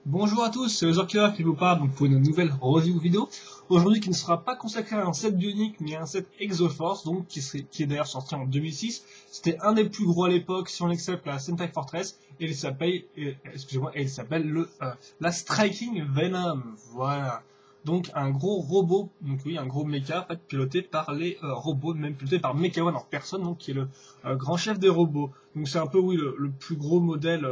Bonjour à tous, c'est le Zorkiller qui vous parle donc pour une nouvelle review vidéo. Aujourd'hui qui ne sera pas consacré à un set bionique mais à un set Exoforce, donc qui est d'ailleurs sorti en 2006. C'était un des plus gros à l'époque si on accepte la Sentai Fortress et il s'appelle, la Striking Venom. Voilà. Donc un gros robot, donc oui un gros mecha en fait, piloté par les robots, même piloté par Mecha One en personne, donc qui est le grand chef des robots. Donc c'est un peu oui le plus gros modèle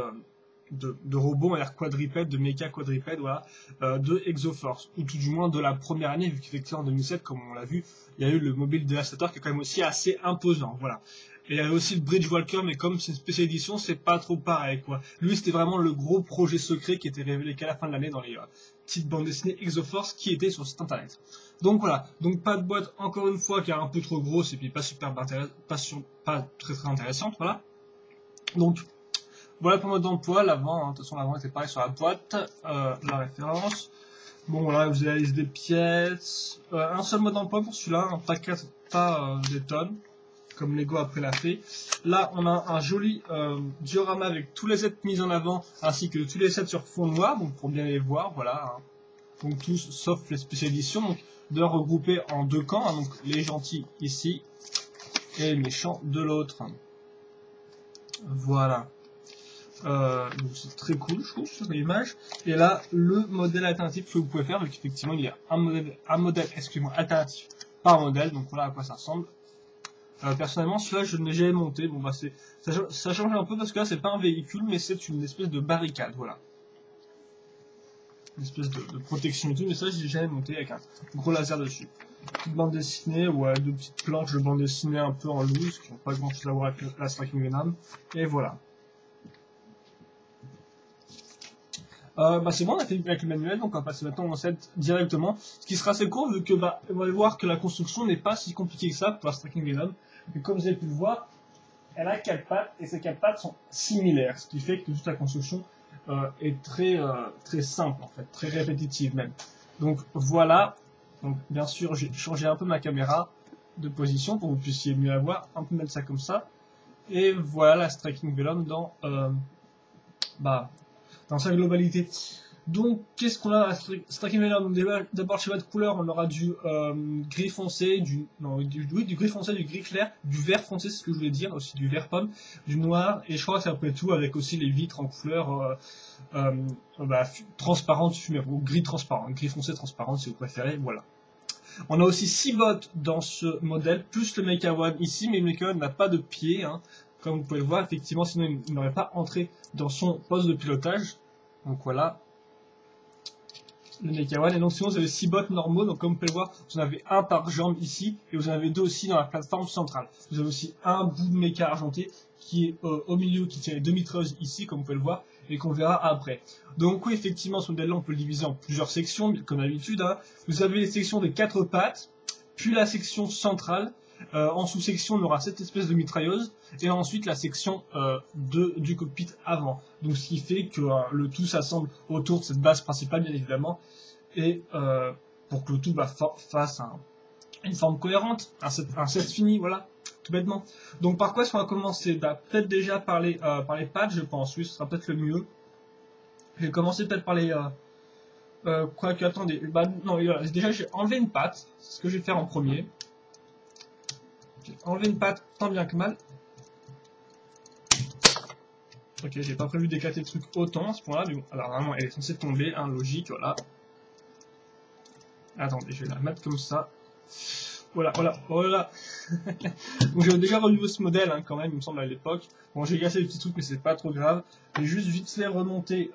de robots, on va dire quadripèdes, de méca quadripèdes, voilà, de Exoforce, ou tout du moins de la première année, vu qu'effectivement en 2007, comme on l'a vu, il y a eu le mobile Devastator qui est quand même aussi assez imposant, voilà. Et il y avait aussi le Bridgewalker, mais comme c'est une spéciale édition, c'est pas trop pareil, quoi. Lui, c'était vraiment le gros projet secret qui était révélé qu'à la fin de l'année dans les petites bandes dessinées Exoforce qui étaient sur le site internet. Donc voilà, donc pas de boîte encore une fois, car un peu trop grosse et puis pas super pas très intéressante, voilà. Donc voilà pour mode d'emploi, l'avant, hein, de toute façon l'avant était pareil sur la boîte, la référence. Bon voilà, vous avez la liste des pièces, un seul mode d'emploi pour celui-là, pas des tonnes, comme Lego après l'a fait. Là on a un joli diorama avec tous les sets mis en avant, ainsi que tous les sets sur fond noir, donc pour bien les voir, voilà. Hein. Donc tous sauf les spéciales éditions, donc de regrouper en deux camps, hein, donc les gentils ici et les méchants de l'autre. Voilà. Donc c'est très cool, je trouve, sur l'image. Et là, le modèle alternatif que vous pouvez faire, vu qu'effectivement, il y a un modèle alternatif par modèle. Donc voilà à quoi ça ressemble. Personnellement, celui-là, je ne l'ai jamais monté. Bon, bah, ça change un peu parce que là, c'est pas un véhicule, mais c'est une espèce de barricade, voilà. Une espèce de protection et tout, mais ça, je l'ai jamais monté avec un gros laser dessus. Petite bande dessinée, ouais, deux petites planches de bande dessinée un peu en loose, qui n'ont pas grand chose à voir avec la Striking Venom. Et voilà. C'est bon, on a fait avec le manuel, donc on va passer maintenant au set directement. Ce qui sera assez court, vu que on va voir que la construction n'est pas si compliquée que ça pour la Striking Venom. Et comme vous avez pu le voir, elle a 4 pattes, et ces 4 pattes sont similaires, ce qui fait que toute la construction est très simple, en fait, très répétitive même. Donc voilà, donc bien sûr j'ai changé un peu ma caméra de position pour que vous puissiez mieux la voir, un peu mettre ça comme ça. Et voilà la Striking Venom dans sa globalité. Donc, qu'est-ce qu'on a à Striking Venom? D'abord, schéma de couleur, on aura du gris foncé, du gris foncé, du gris clair, du vert foncé, c'est ce que je voulais dire, aussi du vert pomme, du noir, et je crois que c'est après tout avec aussi les vitres en couleur transparente fumée, ou gris transparent, gris foncé transparent si vous préférez, voilà. On a aussi 6 bottes dans ce modèle, plus le Mecha One ici, mais le Mecha One n'a pas de pied, hein. Comme vous pouvez le voir, effectivement, sinon il n'aurait pas entré dans son poste de pilotage. Donc voilà, le Mecha One. Et donc sinon vous avez 6 bottes normaux, donc comme vous pouvez le voir, vous en avez un par jambe ici, et vous en avez 2 aussi dans la plateforme centrale. Vous avez aussi un bout de Mecha argenté qui est au milieu, qui tient les demi-mitrailleuses ici, comme vous pouvez le voir, et qu'on verra après. Donc oui, effectivement, ce modèle-là, on peut le diviser en plusieurs sections, comme d'habitude. Hein. Vous avez les sections des 4 pattes, puis la section centrale. En sous-section, on aura cette espèce de mitrailleuse, et ensuite la section du cockpit avant. Donc ce qui fait que le tout s'assemble autour de cette base principale, bien évidemment, et pour que le tout fasse une forme cohérente, un set fini, voilà, tout bêtement. Donc par quoi est-ce qu'on va commencer? Peut-être déjà par les pattes, je pense, oui, ce sera peut-être le mieux. Je vais commencer peut-être par les... quoique, attendez, non, déjà j'ai enlevé une patte, c'est ce que je vais faire en premier. Enlever une patte tant bien que mal. Ok, j'ai pas prévu d'éclater le truc autant à ce point-là, mais bon, alors vraiment elle est censée tomber, hein, logique, voilà. Attendez, je vais la mettre comme ça. Voilà, voilà, voilà. Donc j'ai déjà revu ce modèle hein, quand même, il me semble à l'époque. Bon, j'ai cassé les petits trucs, mais c'est pas trop grave. J'ai juste vite fait remonter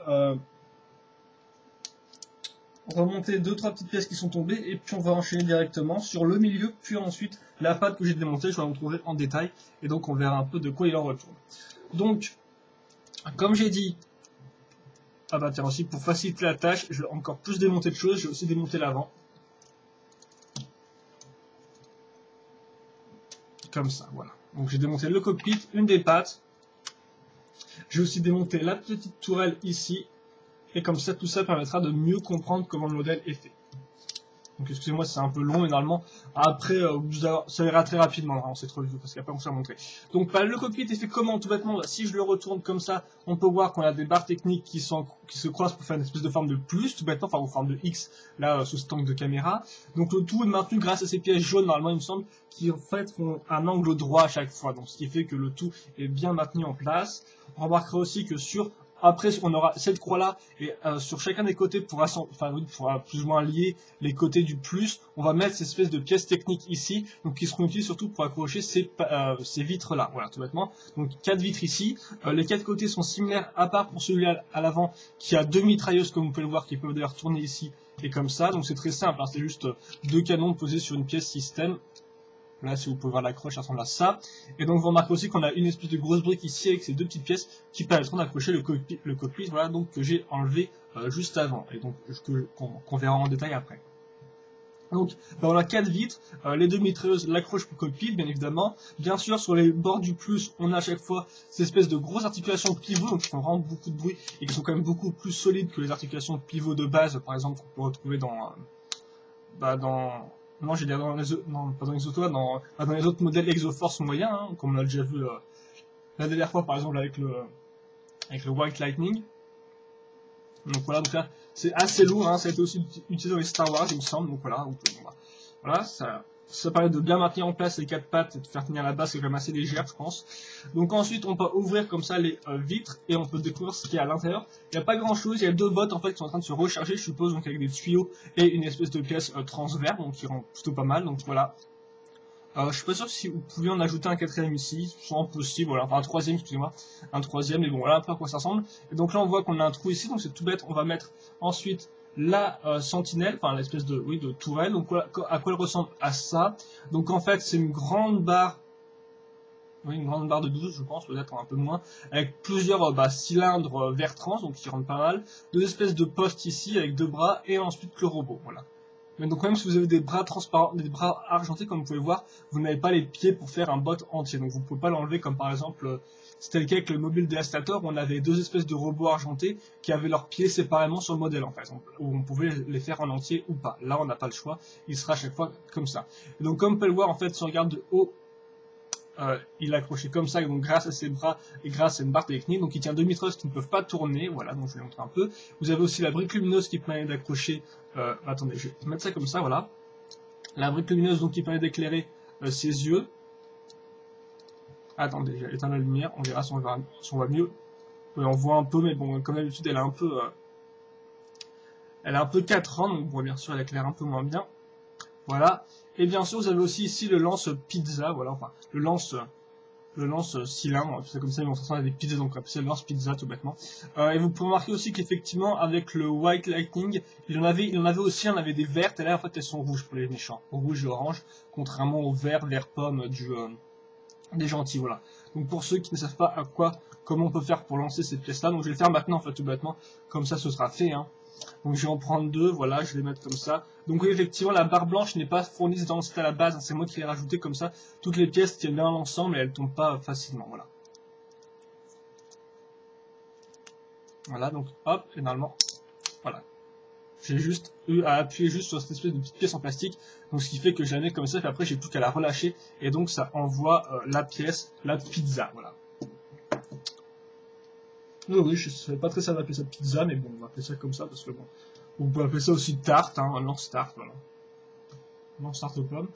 2-3 petites pièces qui sont tombées et puis on va enchaîner directement sur le milieu, puis ensuite la patte que j'ai démontée, je vais la retrouver en détail et donc on verra un peu de quoi il en retourne. Donc, comme j'ai dit, tiens aussi pour faciliter la tâche, je vais encore plus démonter de choses, je vais aussi démonter l'avant. Comme ça, voilà. Donc j'ai démonté le cockpit, une des pattes, j'ai aussi démonté la petite tourelle ici, et comme ça, tout ça permettra de mieux comprendre comment le modèle est fait. Donc excusez-moi si c'est un peu long, mais normalement, après, ça ira très rapidement dans cette revue, parce qu'après on s'est montré. Donc le cockpit est fait comment? Tout bêtement, si je le retourne comme ça, on peut voir qu'on a des barres techniques qui se croisent pour faire une espèce de forme de plus, tout bêtement, enfin en forme de X, là, sous cet angle de caméra. Donc le tout est maintenu grâce à ces pièces jaunes, normalement il me semble, qui en fait font un angle droit à chaque fois. Donc ce qui fait que le tout est bien maintenu en place. On remarquera aussi que après, on aura cette croix-là, et sur chacun des côtés, pour plus ou moins lier les côtés du plus, on va mettre ces espèces de pièces techniques ici, donc qui seront utiles surtout pour accrocher ces vitres-là, voilà, tout bêtement. Donc 4 vitres ici, les 4 côtés sont similaires, à part pour celui à l'avant, qui a 2 mitrailleuses, comme vous pouvez le voir, qui peuvent d'ailleurs tourner ici, et comme ça, donc c'est très simple, hein, c'est juste 2 canons posés sur une pièce système. Là, si vous pouvez voir l'accroche, ça ressemble à ça. Et donc, vous remarquez aussi qu'on a une espèce de grosse brique ici avec ces 2 petites pièces qui permettront d'accrocher le cockpit, voilà, donc que j'ai enlevé juste avant et donc qu'on verra en détail après. Donc, on a 4 vitres, les 2 mitrailleuses, l'accroche pour le cockpit, bien évidemment. Bien sûr, sur les bords du plus, on a à chaque fois ces espèces de grosses articulations pivot, donc qui font vraiment beaucoup de bruit et qui sont quand même beaucoup plus solides que les articulations pivot de base, par exemple, qu'on peut retrouver non, j'ai dit dans les autres, non, pas dans les autos, dans les autres modèles Exoforce moyens, hein, comme on l'a déjà vu la dernière fois, par exemple, avec le White Lightning. Donc voilà, donc là, c'est assez lourd, hein, ça a été aussi utilisé dans les Star Wars, il me semble, donc voilà, voilà, ça permet de bien maintenir en place les 4 pattes et de faire tenir la base, c'est quand même assez légère, je pense. Donc ensuite, on peut ouvrir comme ça les vitres et on peut découvrir ce qu'il y a à l'intérieur. Il n'y a pas grand chose, il y a 2 bottes en fait qui sont en train de se recharger, je suppose, donc avec des tuyaux et une espèce de pièce transverse, donc qui rend plutôt pas mal, donc voilà. Je suis pas sûr si vous pouviez en ajouter un 4ème ici, sans possible, voilà, enfin un 3ème, excusez-moi, un 3ème, mais bon, voilà un peu à quoi ça ressemble. Et donc là, on voit qu'on a un trou ici, donc c'est tout bête, on va mettre ensuite la sentinelle, enfin l'espèce de tourelle, donc à quoi elle ressemble à ça. Donc en fait, c'est une grande barre, une grande barre de 12, je pense, peut-être un peu moins, avec plusieurs cylindres vert trans, donc qui rendent pas mal, 2 espèces de postes ici, avec 2 bras, et ensuite le robot, voilà. Mais donc même si vous avez des bras transparents, des bras argentés comme vous pouvez voir, vous n'avez pas les pieds pour faire un bot entier. Donc vous ne pouvez pas l'enlever comme par exemple, c'était le cas avec le mobile Devastator où on avait 2 espèces de robots argentés qui avaient leurs pieds séparément sur le modèle en fait, où on pouvait les faire en entier ou pas. Là on n'a pas le choix, il sera à chaque fois comme ça. Et donc comme vous pouvez le voir en fait, si on regarde de haut, il est accroché comme ça, donc grâce à ses bras et grâce à une barre technique, donc il tient 2 mitrailleuses qui ne peuvent pas tourner, voilà, donc je vais vous montrer un peu. Vous avez aussi la brique lumineuse qui permet d'accrocher, attendez, je vais mettre ça comme ça, voilà. La brique lumineuse donc qui permet d'éclairer ses yeux. Attendez, j'ai éteint la lumière, on verra si on voit mieux. Oui, on voit un peu, mais bon, comme d'habitude, elle a un peu 4 ans, donc bon, bien sûr, elle éclaire un peu moins bien. Voilà. Et bien sûr, vous avez aussi ici le lance pizza, voilà, enfin, le lance cylindre, c'est comme ça, ils vont s'attendre à des pizzas, donc c'est le lance pizza tout bêtement. Et vous pouvez remarquer aussi qu'effectivement, avec le White Lightning, il en avait aussi, on avait des vertes, et là en fait elles sont rouges pour les méchants, rouge et orange, contrairement au vert pomme des gentils, voilà. Donc pour ceux qui ne savent pas comment on peut faire pour lancer ces pièces là, donc je vais le faire maintenant en fait tout bêtement, comme ça ce sera fait, hein. Donc je vais en prendre 2, voilà, je vais les mettre comme ça. Donc oui, effectivement, la barre blanche n'est pas fournie dans le site à la base, hein, c'est moi qui l'ai rajouté comme ça. Toutes les pièces tiennent bien l'ensemble et elles tombent pas facilement, voilà. Voilà, donc hop, et normalement, voilà. J'ai juste eu à appuyer juste sur cette espèce de petite pièce en plastique, donc ce qui fait que je la mets comme ça, et après j'ai plus qu'à la relâcher, et donc ça envoie la pizza, voilà. Oui, je ne savais pas très ça d'appeler ça pizza, mais bon, on va appeler ça comme ça, parce que bon, vous pouvez appeler ça aussi tarte, hein, un lance tarte, voilà. Lance tarte aux pommes,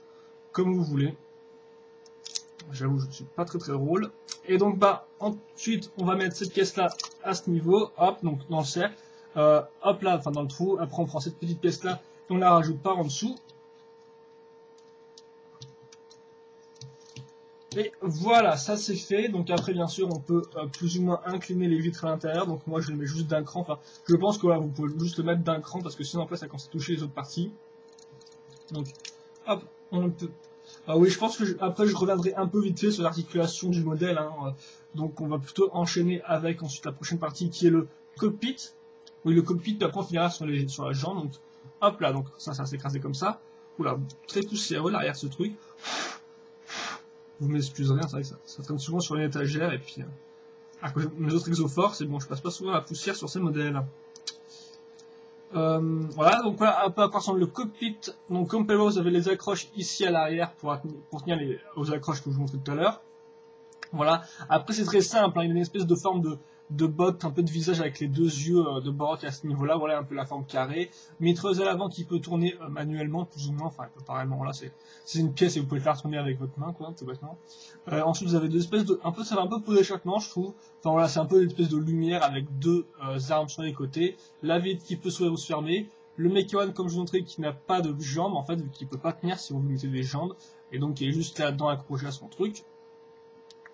comme vous voulez. J'avoue, je ne suis pas très drôle. Et donc, ensuite, on va mettre cette pièce-là à ce niveau, hop, donc dans le cercle, hop là, enfin dans le trou. Après, on prend cette petite pièce-là et on la rajoute par en dessous. Et voilà, ça c'est fait. Donc après, bien sûr, on peut plus ou moins incliner les vitres à l'intérieur. Donc moi, je le mets juste d'un cran. Enfin, je pense que voilà, vous pouvez juste le mettre d'un cran parce que sinon après, ça commence à toucher les autres parties. Donc, hop, on peut. Ah oui, je pense que après, je reviendrai un peu vite fait sur l'articulation du modèle. Hein. Donc, on va plutôt enchaîner avec ensuite la prochaine partie qui est le cockpit. Oui, le cockpit, puis après, on finira sur la jambe. Donc, hop là, donc ça s'est écrasé comme ça. Oula, très poussiéreux l'arrière ce truc. Vous m'excuserez, hein, c'est vrai que ça traîne souvent sur une étagère, et puis à cause de mes autres exoforces, et bon, je passe pas souvent la poussière sur ces modèles. Voilà, donc voilà un peu à quoi ressemble le cockpit. Donc comme peut le voir, vous avez les accroches ici à l'arrière pour tenir aux accroches que je vous montrais tout à l'heure. Voilà. Après, c'est très simple, hein. Il y a une espèce de forme de botte, un peu de visage avec les deux yeux de Baroque à ce niveau-là. Voilà un peu la forme carrée. Mitrailleuse à l'avant qui peut tourner manuellement, plus ou moins. Enfin, apparemment, voilà, c'est une pièce et vous pouvez le faire tourner avec votre main, quoi, tout bêtement. Ensuite, vous avez deux espèces de, ça va un peu pour l'échappement, je trouve. Enfin, voilà, c'est un peu une espèce de lumière avec deux armes sur les côtés. La vitre qui peut s'ouvrir ou se fermer. Le Mecha-One, comme je vous montrais, qui n'a pas de jambes, en fait, vu qu'il peut pas tenir si vous lui mettez des jambes. Et donc, il est juste là-dedans accroché à son truc.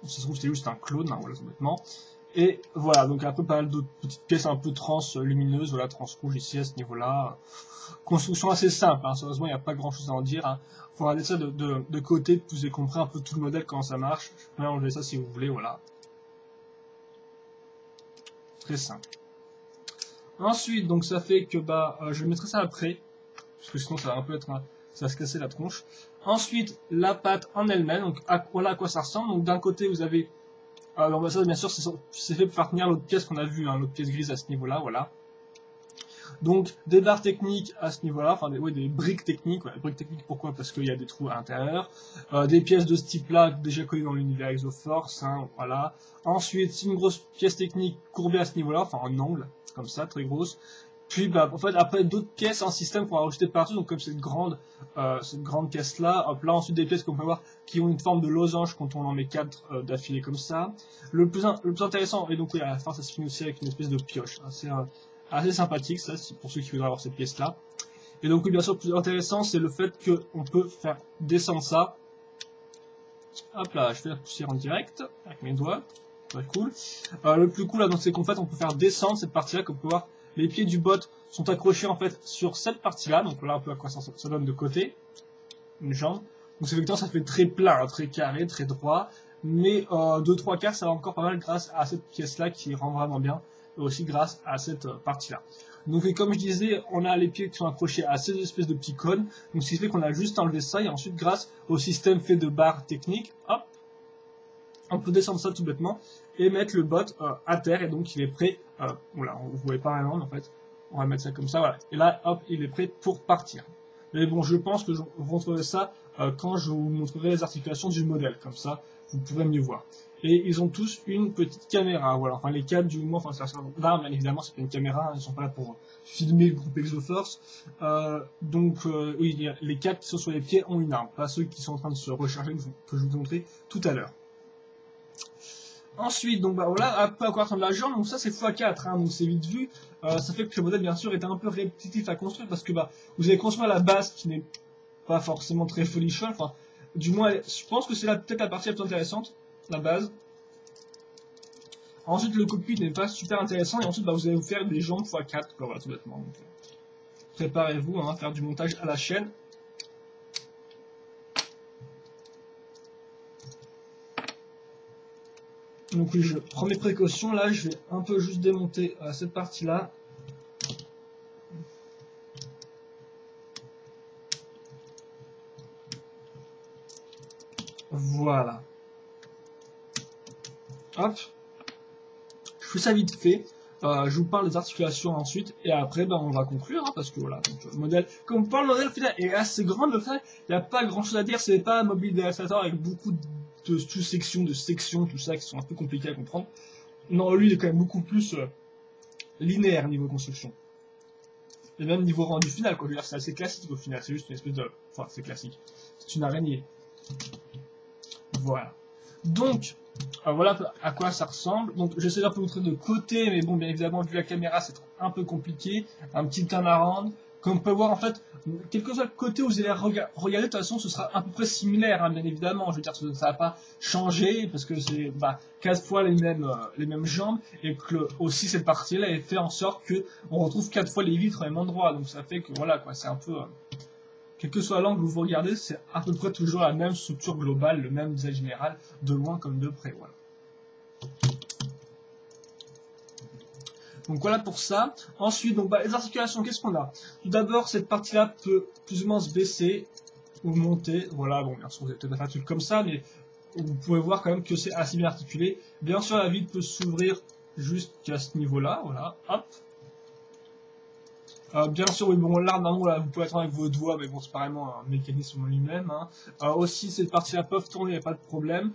Ça se trouve c'est juste un clone, hein, voilà, tout bêtement. Et voilà, donc un peu pas mal d'autres petites pièces un peu lumineuses, voilà, trans-rouge ici à ce niveau-là. Construction assez simple, hein, sérieusement, il n'y a pas grand-chose à en dire. Hein. Faut regarder ça de côté, pour que vous ayez compris un peu tout le modèle, comment ça marche. Je peux enlever ça si vous voulez, voilà. Très simple. Ensuite, donc ça fait que je mettrai ça après, parce que sinon ça va un peu être ça va se casser la tronche. Ensuite, la pâte en elle-même, donc voilà à quoi ça ressemble. Donc d'un côté, vous avez alors ça, bien sûr, c'est fait pour faire tenir l'autre pièce qu'on a vue, hein, l'autre pièce grise à ce niveau-là, voilà. Donc, des barres techniques à ce niveau-là, enfin, des briques techniques. Ouais, briques techniques, pourquoi? Parce qu'il y a des trous à l'intérieur. Des pièces de ce type-là, déjà connues dans l'univers Exoforce, hein, voilà. Ensuite, c'est une grosse pièce technique courbée à ce niveau-là, enfin, en angle, comme ça, très grosse. Puis, en fait, après, d'autres pièces en système qu'on va rajouter partout, donc comme cette grande caisse-là, hop là, ensuite des pièces qu'on peut voir qui ont une forme de losange quand on en met 4 d'affilée comme ça. Le plus intéressant, et donc oui, à la fin, ça se finit aussi avec une espèce de pioche. Hein, c'est assez sympathique, ça, pour ceux qui voudraient avoir cette pièce-là. Et donc, oui, bien sûr, le plus intéressant, c'est le fait qu'on peut faire descendre ça. Hop là, je fais la poussière en direct, avec mes doigts. Très cool. Le plus cool, là, donc, c'est qu'en fait, on peut faire descendre cette partie-là, comme on peut voir. Les pieds du bot sont accrochés en fait sur cette partie-là, donc là un peu à quoi ça donne de côté, une jambe. Donc effectivement ça fait très plat, hein, très carré, très droit, mais 2-3 quarts ça va encore pas mal grâce à cette pièce-là qui rend vraiment bien, et aussi grâce à cette partie-là. Donc et comme je disais, on a les pieds qui sont accrochés à ces espèces de petits cônes, donc ce qui fait qu'on a juste enlevé ça, et ensuite grâce au système fait de barres techniques, hop, on peut descendre ça tout bêtement et mettre le bot à terre et donc il est prêt. Voilà, vous voyez pas vraiment en fait. On va mettre ça comme ça, voilà. Et là, hop, il est prêt pour partir. Mais bon, je pense que vous montrerez ça quand je vous montrerai les articulations du modèle, comme ça, vous pourrez mieux voir. Et ils ont tous une petite caméra, voilà. Enfin, les 4 du moins, enfin, ça là, bien évidemment, c'est pas une caméra, ils sont pas là pour filmer le groupe Exoforce. Oui, les 4 qui sont sur les pieds ont une arme, pas ceux qui sont en train de se recharger que je vous ai montré tout à l'heure. Ensuite, donc voilà, un peu à quoi ressemble la jambe, donc ça c'est x4, hein, donc c'est vite vu. Ça fait que le modèle bien sûr est un peu répétitif à construire parce que vous avez construit la base qui n'est pas forcément très folichonne, enfin du moins je pense que c'est peut-être la partie la plus intéressante, la base. Ensuite le cockpit n'est pas super intéressant et ensuite vous allez vous faire des jambes x4, voilà tout bêtement. Donc, préparez-vous à faire du montage à la chaîne. Donc oui, je prends mes précautions, là je vais un peu juste démonter cette partie-là. Voilà. Hop. Je fais ça vite fait. Je vous parle des articulations ensuite et après on va conclure hein, parce que voilà, donc, le modèle, comme le modèle final est assez grand, le final, il n'y a pas grand chose à dire, c'est pas un mobile dévastateur avec beaucoup de sous-sections, de sections, tout ça qui sont un peu compliqués à comprendre. Non, lui il est quand même beaucoup plus linéaire niveau construction. Et même niveau rendu final, quoi. Je veux dire, c'est assez classique au final, c'est juste une espèce de. Enfin, c'est classique. C'est une araignée. Voilà. Donc, voilà à quoi ça ressemble. Donc, j'essaie d'un peu vous montrer de côté, mais bon, bien évidemment, vu la caméra, c'est un peu compliqué. Un petit turnaround. Comme on peut voir, en fait, quel que soit le côté où vous allez regarder, de toute façon, ce sera à peu près similaire, hein, bien évidemment. Je veux dire, ça va pas changer, parce que c'est 4 fois les mêmes jambes, et que aussi cette partie-là est fait en sorte que on retrouve 4 fois les vitres au même endroit. Donc ça fait que, voilà, quoi, c'est un peu... quel que soit l'angle où vous regardez, c'est à peu près toujours la même structure globale, le même design général, de loin comme de près, voilà. Donc voilà pour ça. Ensuite, donc, les articulations, qu'est-ce qu'on a? Tout d'abord, cette partie-là peut plus ou moins se baisser ou monter. Voilà, bon, bien sûr, vous avez peut-être un truc comme ça, mais vous pouvez voir quand même que c'est assez bien articulé. Bien sûr, la vitre peut s'ouvrir jusqu'à ce niveau-là, voilà, hop. Bien sûr, oui, bon, là, normalement, là, vous pouvez attendre avec vos doigts, mais bon, c'est vraiment un mécanisme en lui-même. Hein. Aussi, cette partie-là peuvent tourner, il n'y a pas de problème.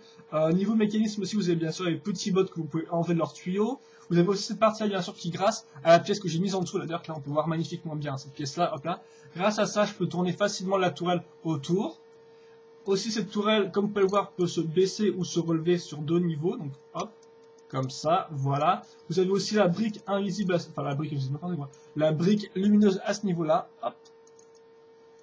Niveau mécanisme aussi, vous avez bien sûr les petits bots que vous pouvez enlever de leurs tuyaux. Vous avez aussi cette partie-là, bien sûr, qui, grâce à la pièce que j'ai mise en dessous, là, d'ailleurs, là, on peut voir magnifiquement bien cette pièce-là, hop là. Grâce à ça, je peux tourner facilement la tourelle autour. Aussi, cette tourelle, comme vous pouvez le voir, peut se baisser ou se relever sur 2 niveaux, donc hop. Comme ça, voilà. Vous avez aussi la brique invisible, enfin la brique invisible, la brique lumineuse à ce niveau-là, hop.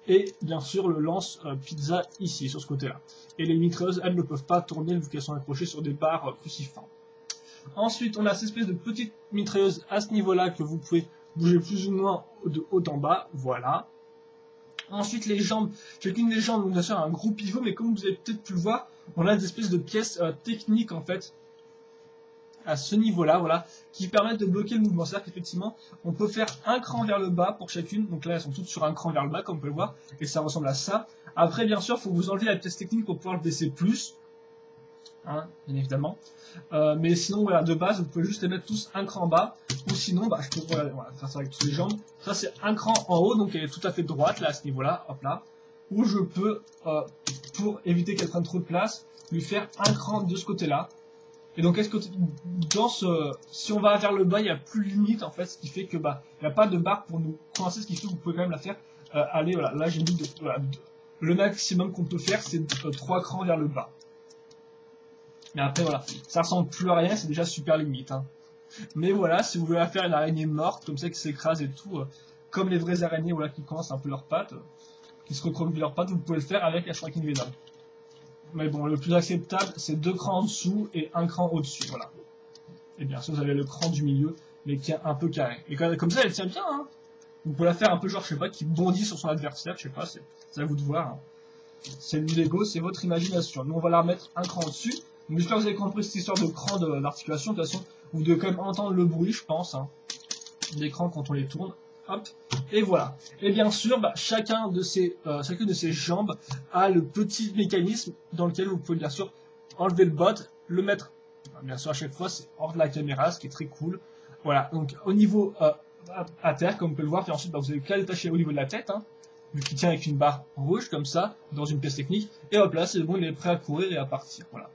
Et bien sûr le lance pizza ici, sur ce côté-là. Et les mitrailleuses, elles ne peuvent pas tourner vu qu'elles sont accrochées sur des barres cruciformes. Ensuite, on a cette espèce de petite mitrailleuse à ce niveau-là que vous pouvez bouger plus ou moins de haut en bas, voilà. Ensuite, les jambes, chacune des jambes, donc bien sûr un gros pivot, mais comme vous avez peut-être pu le voir, on a des espèces de pièces techniques en fait, à ce niveau-là, voilà, qui permettent de bloquer le mouvement. C'est-à-dire qu'effectivement, on peut faire un cran vers le bas pour chacune. Donc là, elles sont toutes sur un cran vers le bas, comme vous pouvez le voir, et ça ressemble à ça. Après, bien sûr, il faut vous enlever la pièce technique pour pouvoir le baisser plus, hein, bien évidemment. Mais sinon, voilà, de base, vous pouvez juste les mettre tous un cran bas, ou sinon, bah, je peux voilà, faire ça avec toutes les jambes. Ça, c'est un cran en haut, donc elle est tout à fait droite, là, à ce niveau-là, hop là. Ou je peux, pour éviter qu'elle prenne trop de place, lui faire un cran de ce côté-là. Et donc, est-ce que dans si on va vers le bas, il n'y a plus de limite en fait, ce qui fait que bah, il n'y a pas de barre pour nous coincer, ce qui fait que vous pouvez quand même la faire aller. Voilà, là j'ai mis le maximum qu'on peut faire, c'est 3 crans vers le bas. Mais après voilà, ça ressemble plus à rien, c'est déjà super limite. Hein. Mais voilà, si vous voulez la faire une araignée morte, comme ça qui s'écrase et tout, comme les vraies araignées, voilà, qui coincent un peu leurs pattes, qui se recroquevillent leurs pattes, vous pouvez le faire avec la Striking Venom. Mais bon, le plus acceptable, c'est 2 crans en dessous et 1 cran au-dessus, voilà. Et bien sûr, vous avez le cran du milieu, mais qui est un peu carré. Et comme ça, elle tient bien, hein. Vous pouvez la faire un peu genre, je sais pas, qui bondit sur son adversaire, je sais pas, c'est à vous de voir. Hein. C'est du Lego, c'est votre imagination. Nous, on va la remettre un cran au-dessus. Donc j'espère que vous avez compris cette histoire de cran d'articulation. De toute façon, vous devez quand même entendre le bruit, je pense, hein, des crans quand on les tourne. Hop, et voilà. Et bien sûr, bah, chacune de ces jambes a le petit mécanisme dans lequel vous pouvez bien sûr enlever le bot, le mettre, bien sûr à chaque fois c'est hors de la caméra, ce qui est très cool. Voilà, donc au niveau à terre, comme vous pouvez le voir, et ensuite bah, vous avez qu'à l'attacher au niveau de la tête, hein, vu qu'il tient avec une barre rouge comme ça, dans une pièce technique, et hop là c'est bon, il est prêt à courir et à partir. Voilà.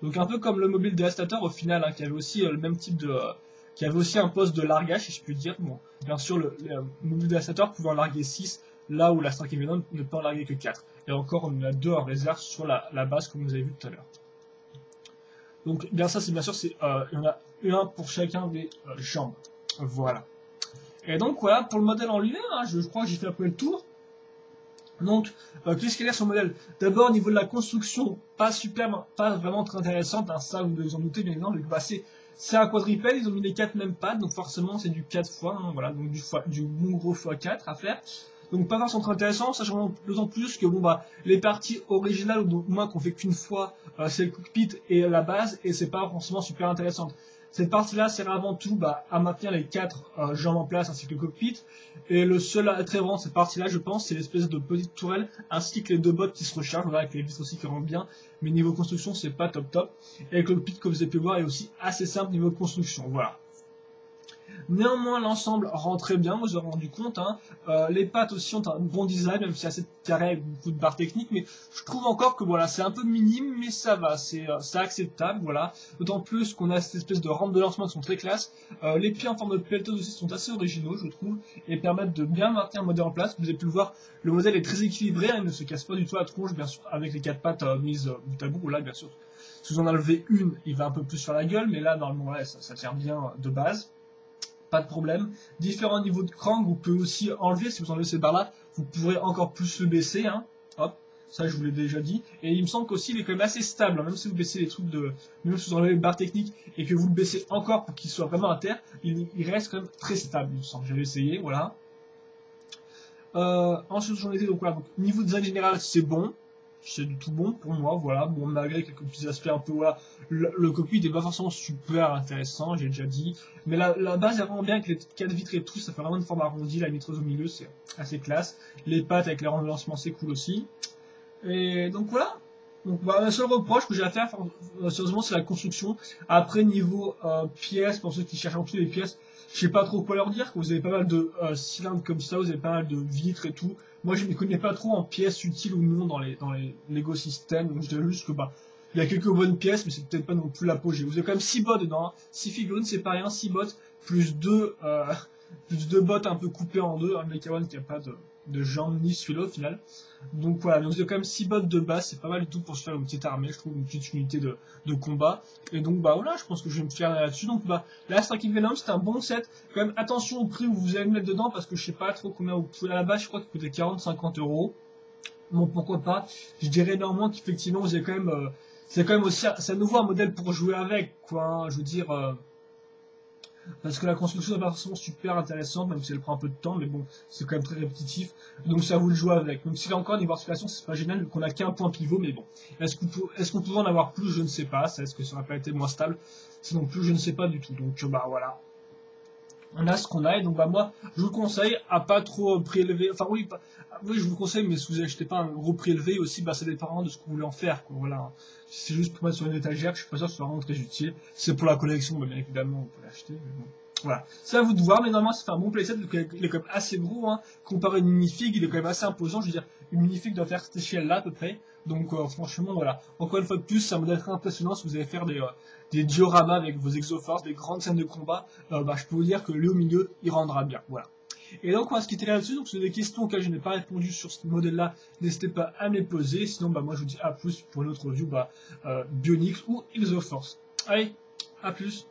Donc un peu comme le mobile dévastateur au final, hein, qui avait aussi le même type de... qui avait aussi un poste de largage, si je puis dire. Bon, bien sûr, le mobile dévastateur pouvait en larguer 6, là où la Striking Venom ne peut en larguer que 4. Et encore, on en a 2 en réserve sur la base, comme vous avez vu tout à l'heure. Donc, bien ça, c'est bien sûr, il y en a un pour chacun des jambes. Voilà. Et donc, voilà, pour le modèle en lui-même, hein, je crois que j'ai fait un peu le tour. Donc, qu'est-ce qu'il y a sur le modèle? D'abord, au niveau de la construction, pas vraiment très intéressante, hein, ça vous devez vous en douter, bien évidemment, bah, c'est un quadripède, ils ont mis les 4 mêmes pattes, donc forcément c'est du 4 fois, hein, voilà, donc du bon gros x4 à faire. Donc pas forcément très intéressant, sachant d'autant plus que bon bah les parties originales, ou au moins qu'on fait qu'une fois, c'est le cockpit et la base, et c'est pas forcément super intéressante. Cette partie-là sert avant tout bah, à maintenir les 4 jambes en place ainsi que le cockpit. Et le seul attrait vraiment de cette partie-là, je pense, c'est l'espèce de petite tourelle ainsi que les 2 bots qui se rechargent, voilà, avec les vitres aussi qui rentrent bien. Mais niveau construction, c'est pas top top. Et le cockpit, comme vous avez pu voir, est aussi assez simple niveau construction. Voilà. Néanmoins, l'ensemble rend très bien, vous vous avez rendu compte. Hein. Les pattes aussi ont un bon design, même si c'est assez carré avec beaucoup de barres techniques. Mais je trouve encore que voilà, c'est un peu minime, mais ça va, c'est acceptable. Voilà. D'autant plus qu'on a cette espèce de rampe de lancement qui sont très classe. Les pieds en forme de pelleteuse aussi sont assez originaux, je trouve, et permettent de bien maintenir le modèle en place. Vous avez pu le voir, le modèle est très équilibré, hein, il ne se casse pas du tout la tronche, bien sûr, avec les 4 pattes mises bout à bout. Là, bien sûr, si vous en enlevez une, il va un peu plus sur la gueule, mais là, normalement, ouais, ça tient bien de base. Pas de problème. Différents niveaux de crank, vous pouvez aussi enlever, si vous enlevez ces barres là, vous pourrez encore plus le baisser, hein. Hop, ça je vous l'ai déjà dit. Et il me semble qu'aussi il est quand même assez stable, hein. Même si vous baissez les trucs même si vous enlevez les barres techniques et que vous le baissez encore pour qu'il soit vraiment à terre, il reste quand même très stable, il me semble. J'avais essayé, voilà. Ensuite j'en étais, donc voilà, donc, niveau design général c'est bon. C'est du tout bon pour moi, voilà. Bon, malgré quelques petits aspects un peu, voilà, le cockpit n'est pas forcément super intéressant, j'ai déjà dit. Mais la base est vraiment bien avec les 4 vitres et tout, ça fait vraiment une forme arrondie, la mitreuse au milieu, c'est assez classe. Les pattes avec les rangs de lancement, c'est cool aussi. Et donc voilà. Donc bah, le seul reproche que j'ai à faire, sérieusement, c'est la construction. Après, niveau pièces, pour ceux qui cherchent en plus les pièces, Je sais pas trop quoi leur dire, que vous avez pas mal de cylindres comme ça, vous avez pas mal de vitres et tout. Moi, je ne connais pas trop en pièces utiles ou non dans les Lego systèmes, donc je dirais juste que bah, il y a quelques bonnes pièces, mais c'est peut-être pas non plus l'apogée. Vous avez quand même 6 bots dedans, hein. 6 figurines, c'est pas rien, 6 bots, plus 2 plus 2 bots un peu coupés en deux, un Mecha One qui a pas de jambes ni celui-là au final. Donc voilà, donc vous avez quand même 6 bots de base, c'est pas mal du tout pour se faire une petite armée, je trouve, une petite unité de combat. Et donc bah voilà, je pense que je vais me faire là-dessus. Donc bah, la Striking Venom, c'est un bon set. Quand même, attention au prix où vous allez le mettre dedans, parce que je sais pas trop combien vous pouvez à la base, je crois qu'il coûtait 40-50 euros. Bon, pourquoi pas. Je dirais néanmoins qu'effectivement, vous avez quand même, c'est quand même aussi, c'est à nouveau un modèle pour jouer avec, quoi, hein. Je veux dire, parce que la construction n'est pas forcément super intéressante, même si elle prend un peu de temps, mais bon, c'est quand même très répétitif. Donc ça vous le jouer avec. Donc si là encore, niveau articulation, c'est pas génial, qu'on a qu'un point pivot, mais bon. Est-ce qu'on pouvait en avoir plus? Je ne sais pas. Est-ce que ça n'aurait pas été moins stable? C'est non plus, je ne sais pas du tout. Donc bah voilà. On a ce qu'on a, et donc bah moi, je vous conseille à pas trop prélever, enfin oui, oui, je vous conseille, mais si vous achetez pas un gros prix élevé aussi, bah ça dépend vraiment de ce que vous voulez en faire, quoi, voilà. Si c'est juste pour mettre sur une étagère, je suis pas sûr que ce soit vraiment très utile. Si c'est pour la collection, bah, bien évidemment, vous pouvez l'acheter, mais bon. Voilà. C'est à vous de voir, mais normalement, ça fait un bon playset, il est quand même assez gros, hein. Comparé à une minifig, il est quand même assez imposant, je veux dire, une minifig doit faire cette échelle-là, à peu près. Donc, franchement, voilà. Encore une fois de plus, c'est un modèle très impressionnant si vous allez faire des dioramas avec vos exoforces, des grandes scènes de combat, bah, je peux vous dire que le au milieu, il rendra bien. Voilà. Et donc, on va se quitter là-dessus. Donc, si vous avez des questions auxquelles je n'ai pas répondu sur ce modèle-là, n'hésitez pas à me les poser. Sinon, bah, moi, je vous dis à plus pour une autre review, bah, Bionics ou Exoforce. Allez, à plus.